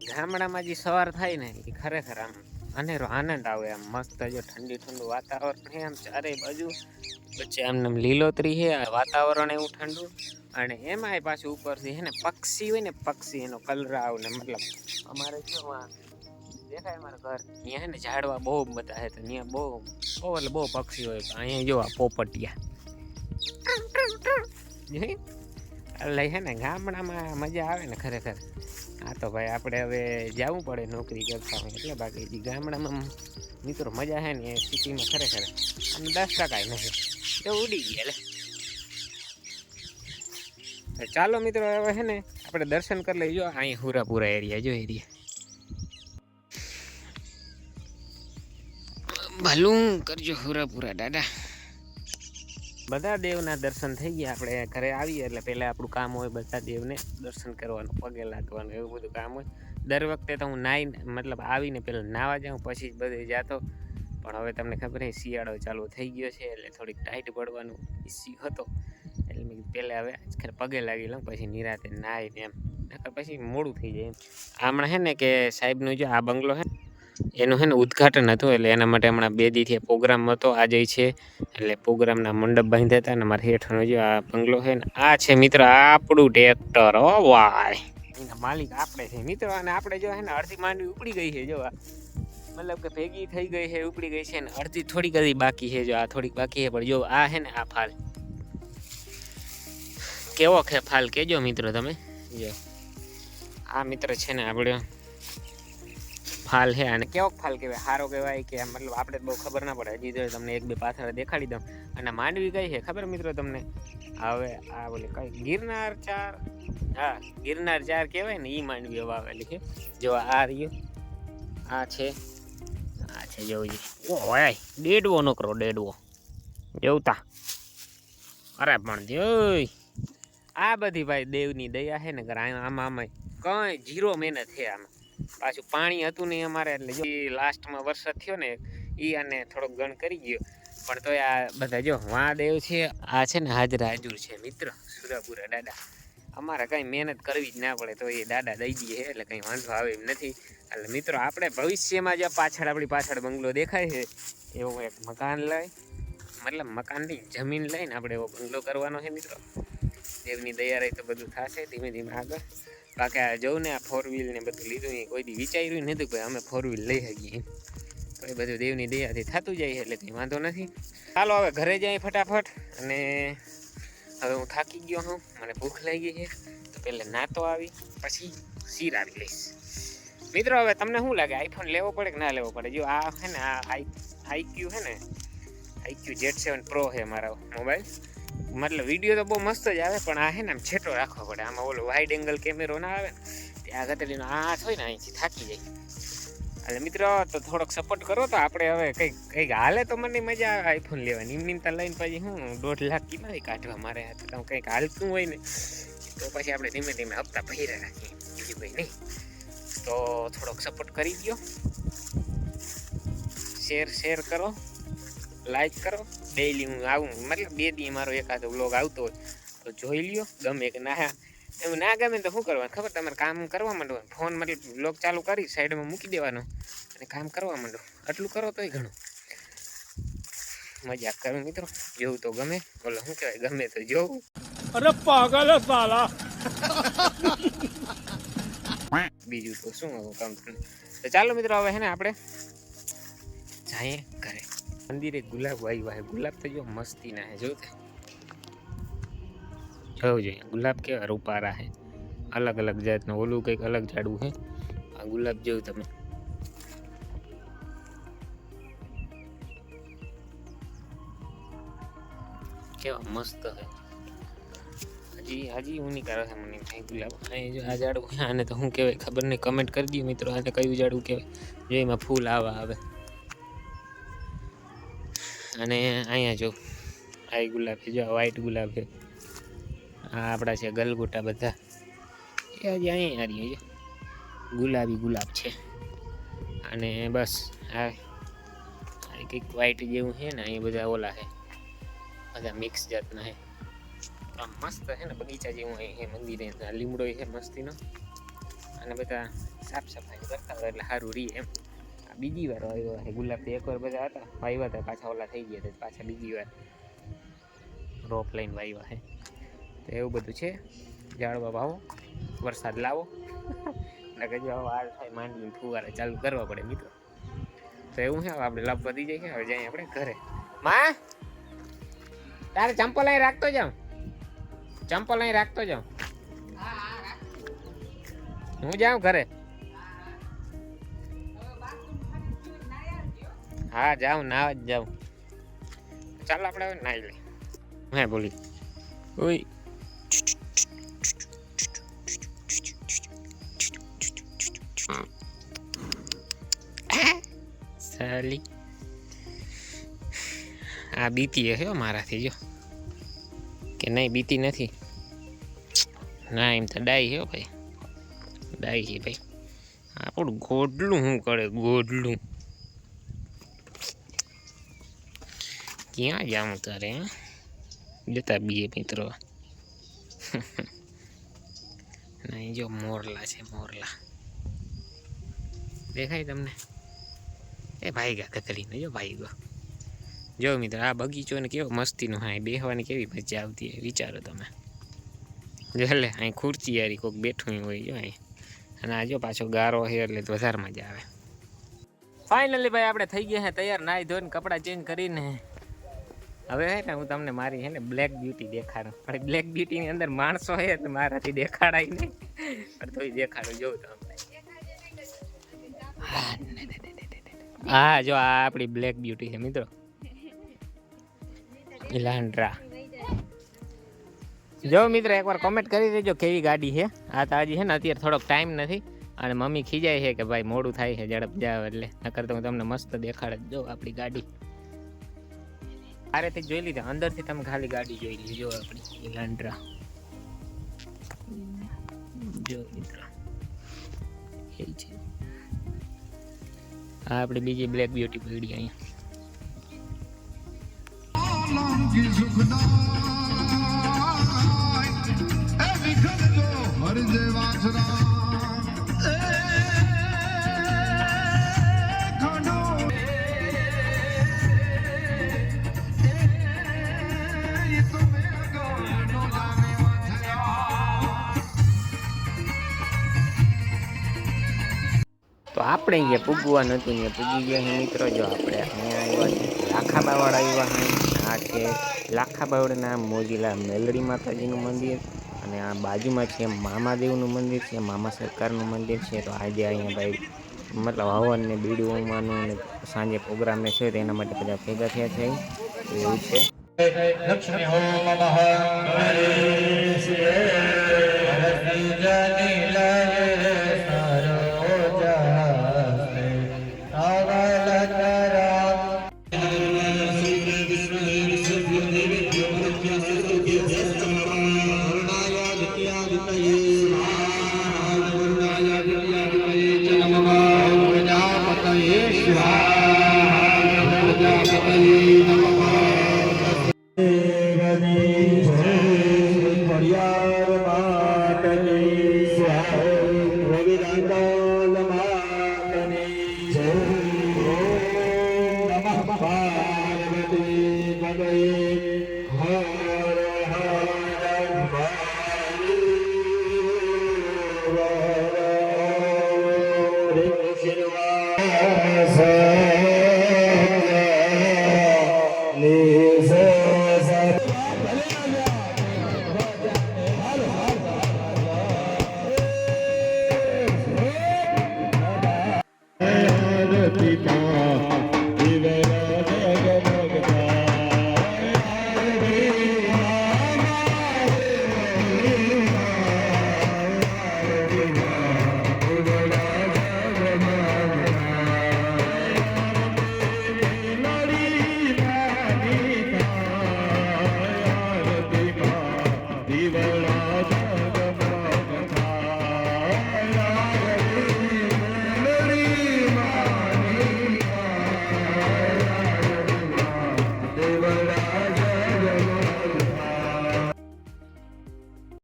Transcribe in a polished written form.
ગામડામાં જે સવાર થાય ને એ ખરેખર આમ અનેરો આનંદ આવે. આમ મસ્ત જો ઠંડુ વાતાવરણ છે, આમ ચારે બાજુ વચ્ચે આમને લીલોતરી છે, વાતાવરણ એવું ઠંડુ. અને એમાંય પાછું ઉપરથી હે ને પક્ષી હોય ને, પક્ષી એનો કલરાવ ને, મતલબ અમારે જો દેખાય મારા ઘર ત્યાં હે ને ઝાડવા બહુ બધા હે, તો ત્યાં બહુ એટલે બહુ પક્ષી હોય. અહીંયા જો આ પોપટિયા એટલે હે ને ગામડામાં મજા આવે ને ખરેખર. હા તો ભાઈ આપણે હવે જવું પડે નોકરી કરતા હોય એટલે, બાકી ગામડામાં મિત્રો મજા છે ને એ સિટીમાં ખરેખર અને 10% નથી તો ઉડી ગયા. એટલે ચાલો મિત્રો હવે છે ને આપણે દર્શન કરી લઈએ. જો અહીં હુરાપુરા એરિયા, જો એરિયા ભલું કરજો હુરાપુરા દાદા. બધા દેવના દર્શન થઈ ગયા. આપણે ઘરે આવીએ એટલે પહેલાં આપણું કામ હોય બધા દેવને દર્શન કરવાનું, પગે લાગવાનું, એવું બધું કામ હોય. દર વખતે તો હું મતલબ આવીને પહેલાં નાવા જાઉં પછી જ બધે જતો. પણ હવે તમને ખબર છે શિયાળો ચાલુ થઈ ગયો છે એટલે થોડીક ટાઈટ પડવાનું ઇસ્યુ હતો. એટલે મેં પહેલાં હવે ખરે પગે લાગી લઉં પછી નિરાતે નાહીને એમ, પછી મોડું થઈ જાય એમ. હમણાં છે ને કે સાહેબનું જો આ બંગલો છે એનું છે ને ઉદ્ઘાટન હતું, એટલે એના માટે હમણાં 2 દીથી પ્રોગ્રામ હતો. આજે છે એટલે પ્રોગ્રામના મંડપ બાંધ્યા હતા. અને મારા હેઠળનો જો આ બંગલો છે ને આ છે મિત્ર આપણું ટ્રેક્ટર. ઓ વાય, એના માલિક આપણે છે મિત્રો. અને આપણે જો છે ને અડધી માંડવી ઉપડી ગઈ છે, જો મતલબ કે ભેગી થઈ ગઈ છે, ઉપડી ગઈ છે ને અડધી થોડીક હજી બાકી છે. જો આ થોડીક બાકી છે, પણ જો આ છે ને આ ફાલ કેવો છે ફાલ કેજો મિત્રો તમે. જો આ મિત્ર છે ને આપણે ફાલ છે, અને કેવો ફાલ કહેવાય, સારો કહેવાય કે મતલબ આપણે બહુ ખબર ના પડે. હજી તો તમને 1-2 પાથરા દેખાડી દઉં. અને માંડવી કઈ છે ખબર મિત્રો તમને? હવે આ બોલે કઈ ગિરનાર 4, હા ગિરનાર 4 કહેવાય ને, એ માંડવી હવે આવેલી છે. જો આ રહ્યો, આ છે જોવું ઓય ડેડવો નોકરો ડેડવો જેવતા. અરે પણ જોઈ આ બધી ભાઈ દેવની દયા છે ને. આમાં કઈ 0 મહેનત છે આમાં. પાછું પાણી હતું નહીં અમારે, એટલે જો લાસ્ટમાં વરસાદ થયો ને એ આને થોડોક ગણ કરી ગયો. પણ તો આ બધા જો મહાદેવ છે, આ છે ને હાજરા હાજર છે મિત્ર સુરાપુરા દાદા. અમારે કઈ મહેનત કરવી જ ના પડે તો એ દાદા દઈ દઈએ એટલે કઈ વાંધો આવે એમ નથી. એટલે મિત્રો આપણે ભવિષ્યમાં જે પાછળ આપણી પાછળ બંગલો દેખાય છે એવું એક મકાન લઈ, મતલબ મકાનની જમીન લઈને આપણે એવો બંગલો કરવાનો છે મિત્રો. દેવની દયા રહી તો બધું થશે ધીમે ધીમે આગળ. બાકી આ જવું ને આ 4 વ્હીલ ને બધું લીધું, એ કોઈ દી વિચાર્યું નથી કે અમે 4 વ્હીલ લઈ શકીએ. તો એ બધું દેવની દયાથી થતું જાય એટલે કંઈ વાંધો નથી. ચાલો હવે ઘરે જાય ફટાફટ. અને હવે હું થાકી ગયો હું, મને ભૂખ લાગી છે, તો પહેલાં નાતો આવી પછી શીરાવી લઈશ મિત્રો. હવે તમને શું લાગે આઈફોન લેવો પડે કે ના લેવો પડે? જો આ છે ને આ આઈક્યુ છે ને, આઈક્યુ Z7 Pro છે મારો મોબાઈલ. મતલબ વિડીયો તો બહુ મસ્ત જ આવે, પણ આ છે ને આમ છેટો રાખવો પડે. આમાં ઓલો વાઇડ એંગલ કેમેરો ના આવે ને, ત્યાં ગતેલીનો હાથ હોય ને અહીંથી થાકી જાય. એટલે મિત્રો તો થોડોક સપોર્ટ કરો તો આપણે હવે કંઈક હાલે તો મને મજા આવે આઈફોન લેવાની. નિમતા લઈને પછી હું 1.5 લાખ કિંમત કાઢવા મારે હાથે. તો કંઈક હાલતું હોય ને તો પછી આપણે ધીમે ધીમે હપ્તા ભર્યા રાખીએ, બીજું કંઈ નહીં. તો થોડોક સપોર્ટ કરી દો, શેર કરો, લાઈક કરો. ડેઈલી હું આવું, મતલબ 2 દી મારો એકાદો વ્લોગ આવતો હોય તો જોઈ લ્યો. ગમે કે ના એમ ના ગમે તો શું કરવાનું ખબર? તમારે કામ કરવા માંડો, ફોન મતલબ વ્લોગ ચાલુ કરી સાઈડમાં મૂકી દેવાનો અને કામ કરવા માંડો. આટલું કરો તોય ઘણું. મજાક કરું મિત્રો, જોવું તો ગમે, બોલો શું કહેવાય, ગમે તો જોવું. અરે પાગલ સાલા. બીજું તો શું કામ. તો ચાલો મિત્રો હવે હે ને આપણે જઈએ ઘરે. મંદિરે ગુલાબ વાવ્યા છે. ગુલાબ તો જો મસ્તી ના હે, જોયું જોઈએ ગુલાબ કેવા રૂપારા છે, અલગ અલગ જાતનું. ઓલું કંઈક અલગ ઝાડવું છે, આ ગુલાબ જોયું તમે. કેવા મસ્ત છે. હજી ઊની કરે છે મને કઈ ગુલાબ. અહીં જો આ ઝાડવું છે, આને તો શું કહેવાય ખબર નહીં, કમેન્ટ કરી દો મિત્રો આને કયું ઝાડવું કહેવાય. જો એમાં ફૂલ આવે. અને અહીંયા જો આ ગુલાબ છે, જો વ્હાઈટ ગુલાબ છે. આ આપણા છે ગલગોટા બધા. એ હજી અહીંયા છે, ગુલાબી ગુલાબ છે. અને બસ આ કંઈક વ્હાઈટ જેવું છે ને, અહીંયા બધા ઓલા છે, બધા મિક્સ જાતના છે. આમ મસ્ત છે ને બગીચા જેવું અહીં છે મંદિરે. લીમડો છે મસ્તીનો. અને બધા સાફ સફાઈ કરતા હોય એટલે સારું રહે એમ. આ બીજી વાર વાવ્યો છે ગુલાબ. તો એકવાર બધા હતા વાવ્યા હતા, પાછા ઓલા થઈ ગયા હતા, પાછા બીજી વાર રોપ લઈને વાવ્યા છે. તો એવું બધું છે. ઝાડવા વાવો, વરસાદ લાવો ને કજુ વાર થાય માંડવીને ફુવારા ચાલુ કરવા પડે મિત્રો. તો એવું છે, આપણે લાભ વધી જાય છે. હવે જાય આપણે ઘરે. માં તારે ચંપલ અહીં રાખતો જાઉં, ચંપલ અહીં રાખતો જાઉં. હું જાઉં ઘરે. હા જાઉં, ના જ જાઉં. ચાલો આપણે હવે નાઈ લઈએ. હે બોલી ઓય સાલી આ બીતી હશે મારાથી, જો કે નહીં બીતી નથી. ના એમ તો ડાઈ છે ભાઈ, ડાઈ છે ભાઈ. આપણું ગોડલું શું કરે, ગોડલું ક્યાં જાઉં તારે જતા બીએ મિત્રો. નહીં જો મોરલા છે, મોરલા દેખાય તમને? એ ભાઈ ગા કતરીને જો ભાઈ ગયો. જો મિત્રો આ બગીચો ને કેવો મસ્તીનો, હા બેહવાની કેવી મજા આવતી હોય વિચારો તમે. જો લે અહીં ખુરચી યારી કોઈક બેઠું હોય જો અહીં. અને આ જો પાછો ગારો છે એટલે વધારે મજા આવે. ફાઇનલી ભાઈ આપણે થઈ ગયા છે તૈયાર, નાહી ધોઈને કપડાં ચેન્જ કરીને. હવે હે ને હું તમને મારી હે ને બ્લેક બ્યુટી દેખાડું. પણ બ્લેક બ્યુટીની અંદર માણસો છે તો મારાથી દેખાડાય નહીં, પણ તોય દેખાડું જોઉં તમને. હા જો આ આપણી બ્લેક બ્યુટી છે મિત્રો, ઇલાન્ડ્રા. જો મિત્રો એકવાર કોમેન્ટ કરી દેજો કેવી ગાડી છે. આ તો હજી છે ને અત્યારે થોડોક ટાઈમ નથી અને મમ્મી ખીજાય છે કે ભાઈ મોડું થાય છે ઝડપ જાવ એટલે, નકર તો હું તમને મસ્ત દેખાડે. જો આપણી ગાડી આરેથી જોઈ લીધા, અંદરથી તમે ખાલી ગાડી જોઈ લીધી. જો આપણી ઇલાન્ડ્રા જો મિત્રો એ છે. આ આપણી બીજી બ્લેક બ્યુટી પડી અહીંયા. તો આપણે અહીંયા પૂગવાનું હતું, અહીંયા પૂગી ગયા છે મિત્રો. જો આપણે અહીંયા આવ્યા છે લાખાબાવાડ આવ્યા છે. આ છે લાખાબાવડના મોજીલા મેલડી માતાજીનું મંદિર અને આ બાજુમાં છે મામાદેવનું મંદિર છે, મામા સરકારનું મંદિર છે. તો આજે અહીંયા ભાઈ મતલબ હવન ને બીડું ઉમવાનું ને સાંજે પ્રોગ્રામ ને છે, તેના માટે બધા ભેગા થયા છે. એવું છે. લક્ષ્મી હો નમઃ Hare